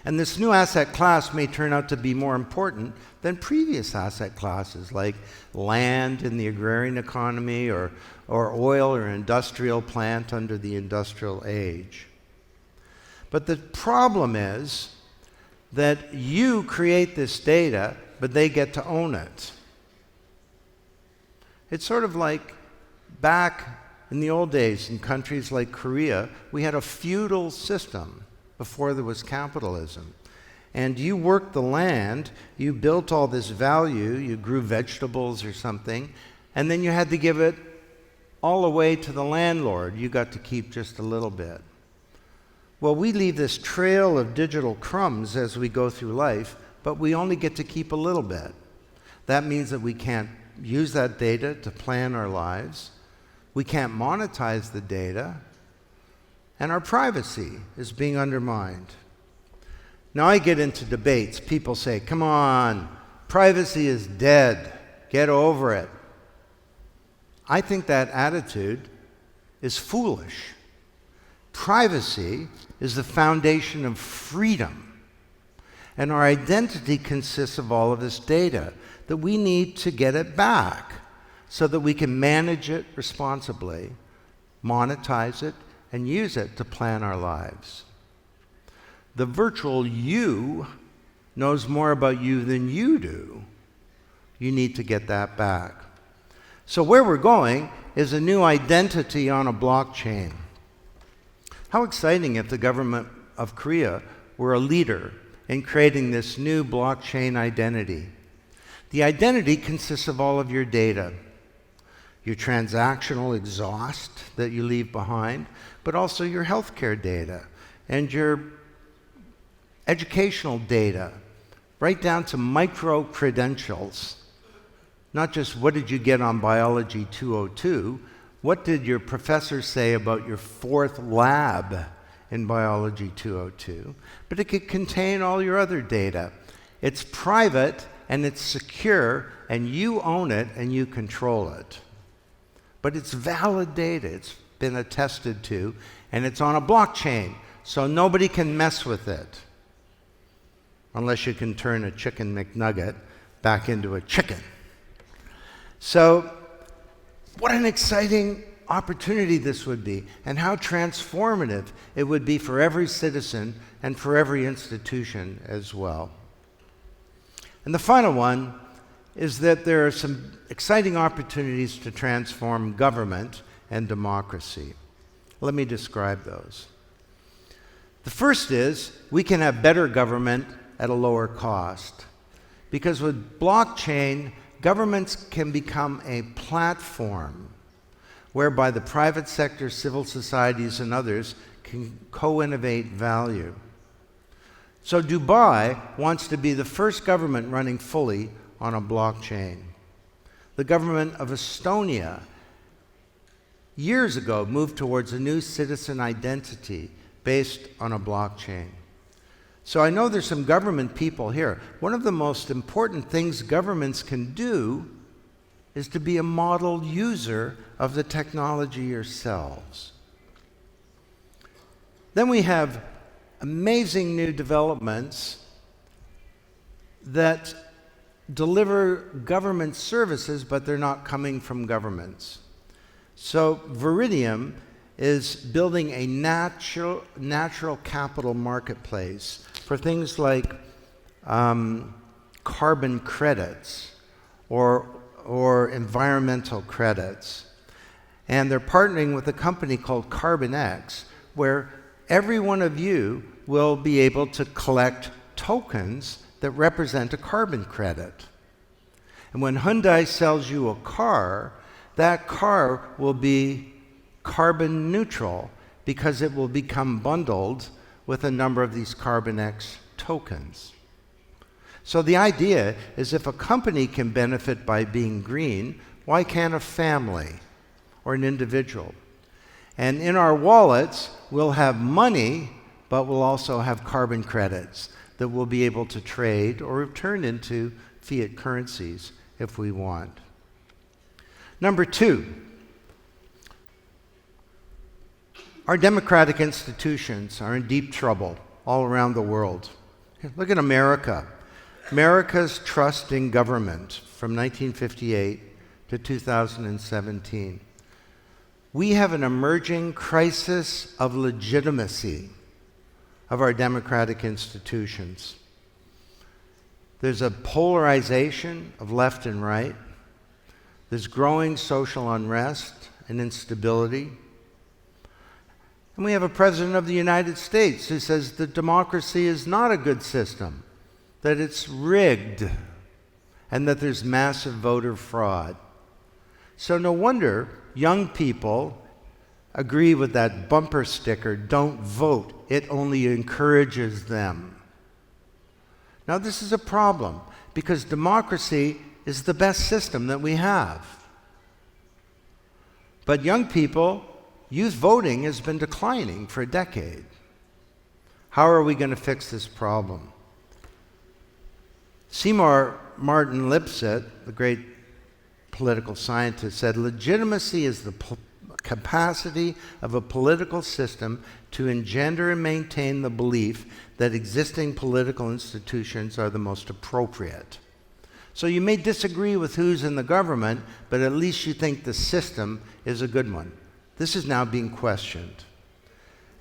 And this new asset class may turn out to be more important than previous asset classes like land in the agrarian economy or oil or industrial plant under the industrial age. But the problem is that you create this data, but they get to own it. It's sort of like back in the old days in countries like Korea, we had a feudal system before there was capitalism. And you worked the land, you built all this value, you grew vegetables or something, and then you had to give it all away to the landlord. You got to keep just a little bit. Well, we leave this trail of digital crumbs as we go through life, but we only get to keep a little bit. That means that we can't use that data to plan our lives. We can't monetize the data. And our privacy is being undermined. Now I get into debates. People say, come on, privacy is dead. Get over it. I think that attitude is foolish. Privacy is the foundation of freedom. And our identity consists of all of this data that we need to get it back so that we can manage it responsibly, monetize it, and use it to plan our lives. The virtual you knows more about you than you do. You need to get that back. So where we're going is a new identity on a blockchain. How exciting if the government of Korea were a leader in creating this new blockchain identity. The identity consists of all of your data, your transactional exhaust that you leave behind, but also your healthcare data and your educational data, right down to micro credentials. Not just what did you get on Biology 202, what did your professor say about your fourth lab in Biology 202, but it could contain all your other data. It's private and it's secure and you own it and you control it. But it's valid data, it's been attested to, and it's on a blockchain, so nobody can mess with it. Unless you can turn a chicken McNugget back into a chicken. So, what an exciting opportunity this would be, and how transformative it would be for every citizen and for every institution as well. And the final one is that there are some exciting opportunities to transform government and democracy. Let me describe those. The first is we can have better government at a lower cost. Because with blockchain, governments can become a platform whereby the private sector, civil societies, and others can co-innovate value. So Dubai wants to be the first government running fully on a blockchain. The government of Estonia years ago moved towards a new citizen identity based on a blockchain. So I know there's some government people here. One of the most important things governments can do is to be a model user of the technology yourselves. Then we have amazing new developments that deliver government services, but they're not coming from governments. So Viridium is building a natural capital marketplace for things like carbon credits or environmental credits. And they're partnering with a company called CarbonX, where every one of you will be able to collect tokens that represent a carbon credit. And when Hyundai sells you a car, that car will be carbon neutral because it will become bundled with a number of these CarbonX tokens. So the idea is if a company can benefit by being green, why can't a family or an individual? And in our wallets, we'll have money, but we'll also have carbon credits that we'll be able to trade or turn into fiat currencies if we want. Number two, our democratic institutions are in deep trouble all around the world. Look at America. America's trust in government from 1958 to 2017. We have an emerging crisis of legitimacy of our democratic institutions. There's a polarization of left and right. There's growing social unrest and instability. And we have a president of the United States who says that democracy is not a good system, that it's rigged, and that there's massive voter fraud. So no wonder young people agree with that bumper sticker, "Don't vote, it only encourages them." Now this is a problem because democracy is the best system that we have. But young people, youth voting has been declining for a decade. How are we going to fix this problem? Seymour Martin Lipset, the great political scientist, said, "Legitimacy is the capacity of a political system to engender and maintain the belief that existing political institutions are the most appropriate." So you may disagree with who's in the government, but at least you think the system is a good one. This is now being questioned.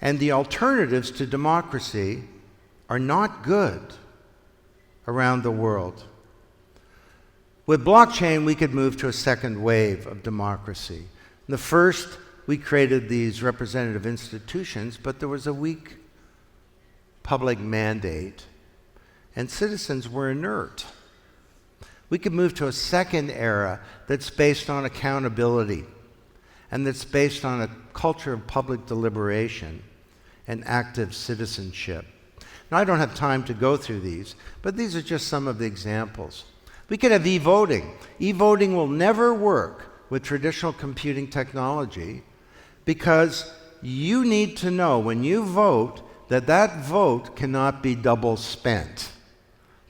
And the alternatives to democracy are not good around the world. With blockchain, we could move to a second wave of democracy. In the first, we created these representative institutions, but there was a weak public mandate, and citizens were inert. We could move to a second era that's based on accountability, and that's based on a culture of public deliberation and active citizenship. Now, I don't have time to go through these, but these are just some of the examples. We could have e-voting. E-voting will never work with traditional computing technology because you need to know when you vote that that vote cannot be double spent.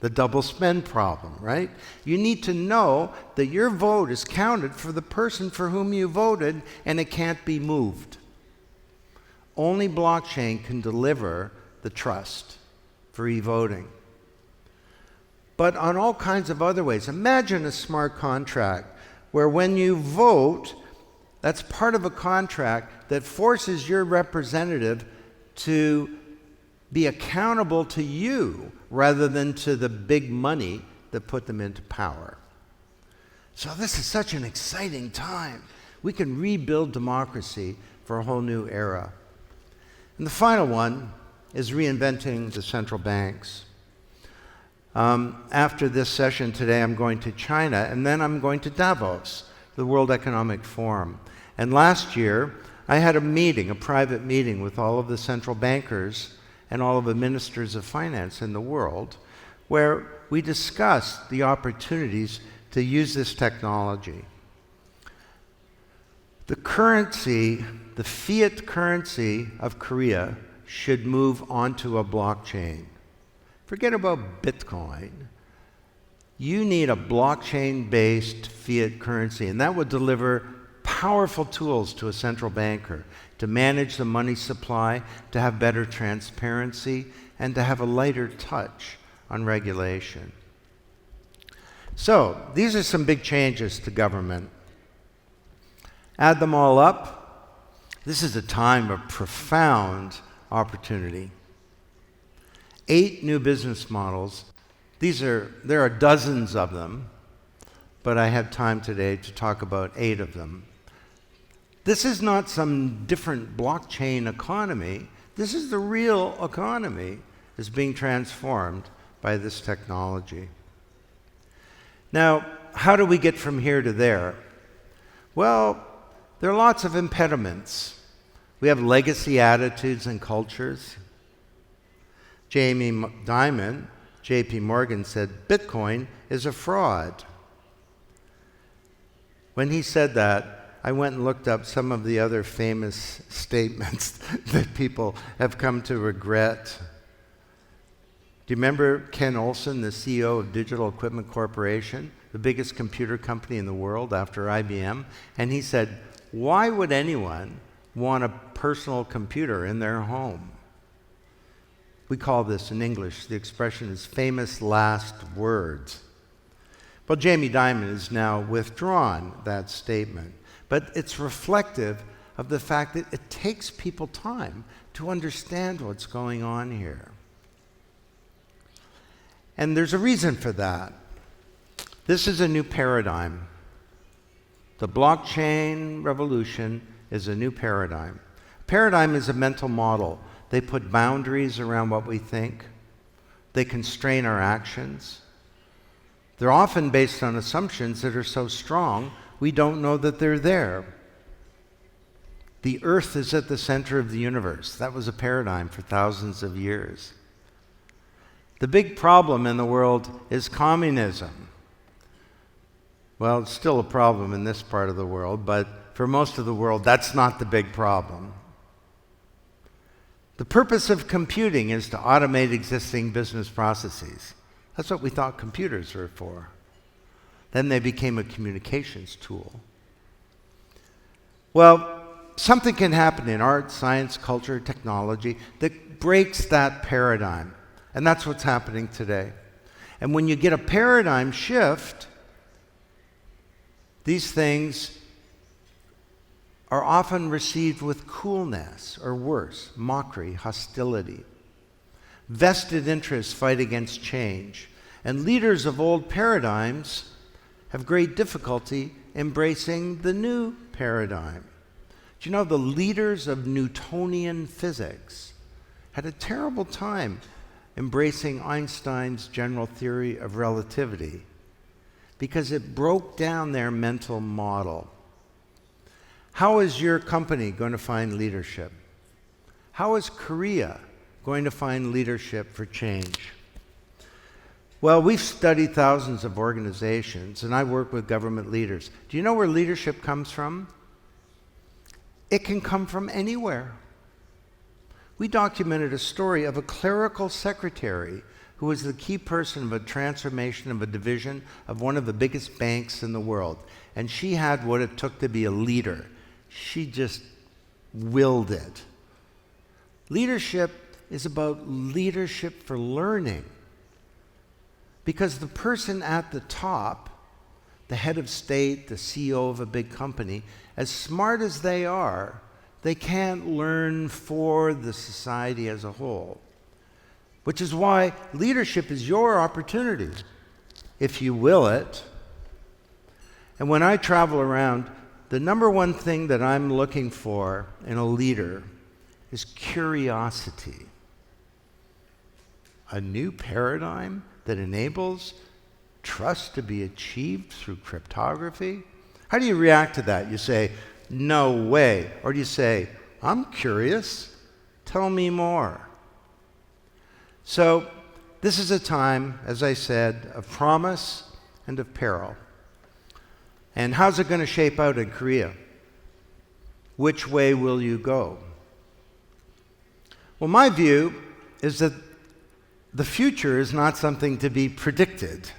The double spend problem, right? You need to know that your vote is counted for the person for whom you voted and it can't be moved. Only blockchain can deliver the trust for e-voting. But on all kinds of other ways, imagine a smart contract where when you vote, that's part of a contract that forces your representative to be accountable to you rather than to the big money that put them into power. So this is such an exciting time. We can rebuild democracy for a whole new era. And the final one is reinventing the central banks. After this session today, I'm going to China, and then I'm going to Davos, the World Economic Forum. And last year, I had a meeting, a private meeting with all of the central bankers and all of the ministers of finance in the world, where we discussed the opportunities to use this technology. The currency, the fiat currency of Korea, should move onto a blockchain. Forget about Bitcoin. You need a blockchain-based fiat currency, and that would deliver powerful tools to a central banker to manage the money supply, to have better transparency, and to have a lighter touch on regulation. So, these are some big changes to government. Add them all up. This is a time of profound opportunity. 8 new business models. There are dozens of them, but I have time today to talk about 8 of them. This is not some different blockchain economy. This is the real economy that's being transformed by this technology. Now, how do we get from here to there? Well, there are lots of impediments. We have legacy attitudes and cultures. Jamie Dimon, J.P. Morgan, said Bitcoin is a fraud. When he said that, I went and looked up some of the other famous statements that people have come to regret. Do you remember Ken Olsen, the CEO of Digital Equipment Corporation, the biggest computer company in the world after IBM? And he said, why would anyone want a personal computer in their home? We call this in English, the expression is famous last words. Well, Jamie Dimon has now withdrawn that statement, but it's reflective of the fact that it takes people time to understand what's going on here. And there's a reason for that. This is a new paradigm. The blockchain revolution is a new paradigm. Paradigm is a mental model. They put boundaries around what we think. They constrain our actions. They're often based on assumptions that are so strong we don't know that they're there. The earth is at the center of the universe. That was a paradigm for thousands of years. The big problem in the world is communism. Well, it's still a problem in this part of the world, but for most of the world, that's not the big problem. The purpose of computing is to automate existing business processes. That's what we thought computers were for. Then they became a communications tool. Well, something can happen in art, science, culture, technology that breaks that paradigm. And that's what's happening today. And when you get a paradigm shift, these things are often received with coolness, or worse, mockery, hostility. Vested interests fight against change, and leaders of old paradigms have great difficulty embracing the new paradigm. Do you know the leaders of Newtonian physics had a terrible time embracing Einstein's general theory of relativity because it broke down their mental model. How is your company going to find leadership? How is Korea going to find leadership for change? Well, we've studied thousands of organizations, and I work with government leaders. Do you know where leadership comes from? It can come from anywhere. We documented a story of a clerical secretary who was the key person of a transformation of a division of one of the biggest banks in the world. And she had what it took to be a leader. She just willed it. Leadership is about leadership for learning. Because the person at the top, the head of state, the CEO of a big company, as smart as they are, they can't learn for the society as a whole. Which is why leadership is your opportunity, if you will it. And when I travel around, the number one thing that I'm looking for in a leader is curiosity. A new paradigm that enables trust to be achieved through cryptography? How do you react to that? You say, no way. Or do you say, I'm curious, tell me more? So this is a time, as I said, of promise and of peril. And how's it going to shape out in Korea? Which way will you go? Well, my view is that the future is not something to be predicted.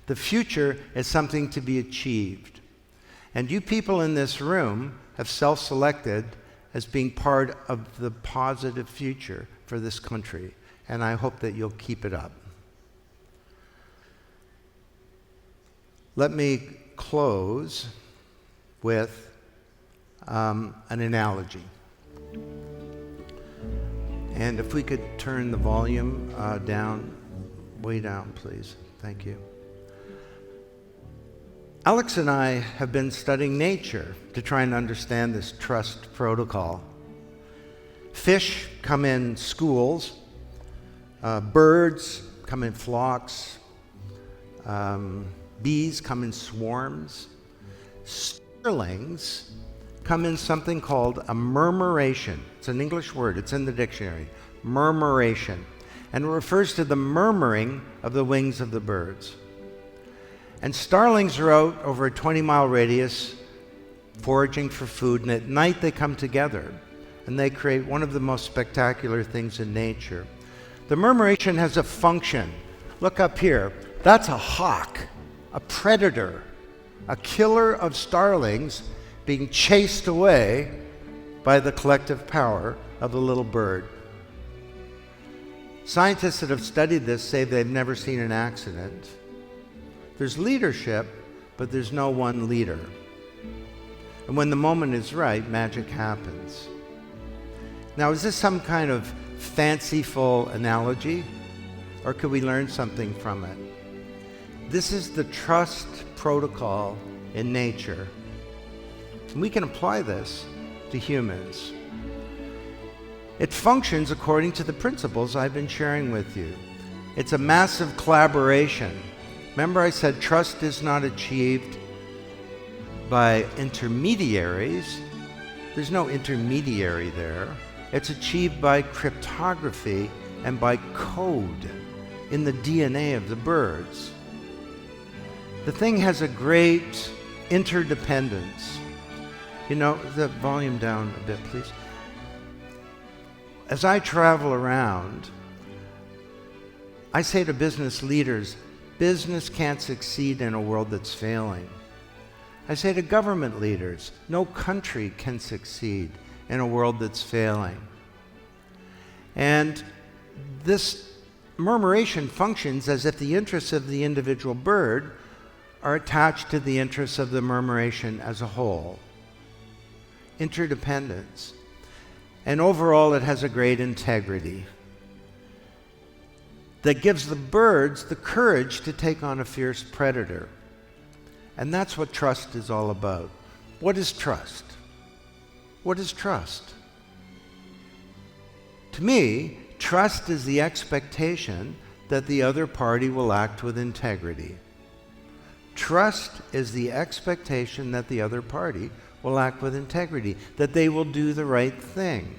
The future is something to be achieved. And you people in this room have self-selected as being part of the positive future for this country. And I hope that you'll keep it up. Let me close with an analogy. And if we could turn the volume down, way down, please. Thank you. Alex and I have been studying nature to try and understand this trust protocol. Fish come in schools, birds come in flocks, bees come in swarms, starlings come in something called a murmuration. It's an English word, it's in the dictionary, murmuration. And it refers to the murmuring of the wings of the birds. And starlings are out over a 20-mile radius foraging for food, and at night they come together and they create one of the most spectacular things in nature. The murmuration has a function. Look up here. That's a hawk, a predator, a killer of starlings being chased away by the collective power of the little bird. Scientists that have studied this say they've never seen an accident. There's leadership, but there's no one leader. And when the moment is right, magic happens. Now, is this some kind of fanciful analogy, or could we learn something from it? This is the trust protocol in nature. And we can apply this to humans. It functions according to the principles I've been sharing with you. It's a massive collaboration. Remember I said trust is not achieved by intermediaries. There's no intermediary there. It's achieved by cryptography and by code in the DNA of the birds. The thing has a great interdependence. You know, the volume down a bit, please. As I travel around, I say to business leaders, business can't succeed in a world that's failing. I say to government leaders, no country can succeed in a world that's failing. And this murmuration functions as if the interests of the individual bird are attached to the interests of the murmuration as a whole. Interdependence. And overall, it has a great integrity that gives the birds the courage to take on a fierce predator. And that's what trust is all about. What is trust? What is trust? To me, trust is the expectation that the other party will act with integrity. Trust is the expectation that the other party will act with integrity, that they will do the right thing,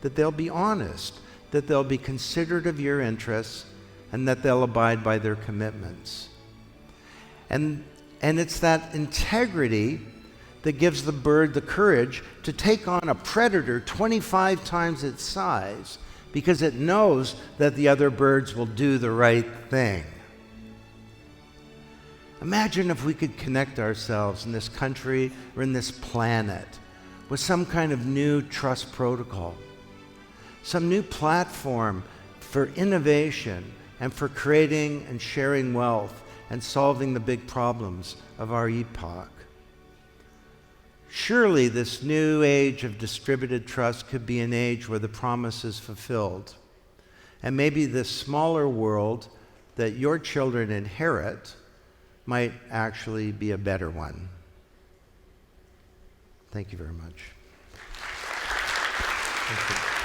that they'll be honest, that they'll be considerate of your interests, and that they'll abide by their commitments. And it's that integrity that gives the bird the courage to take on a predator 25 times its size, because it knows that the other birds will do the right thing. Imagine if we could connect ourselves in this country or in this planet with some kind of new trust protocol, some new platform for innovation and for creating and sharing wealth and solving the big problems of our epoch. Surely this new age of distributed trust could be an age where the promise is fulfilled. And maybe this smaller world that your children inherit might actually be a better one. Thank you very much. Thank you.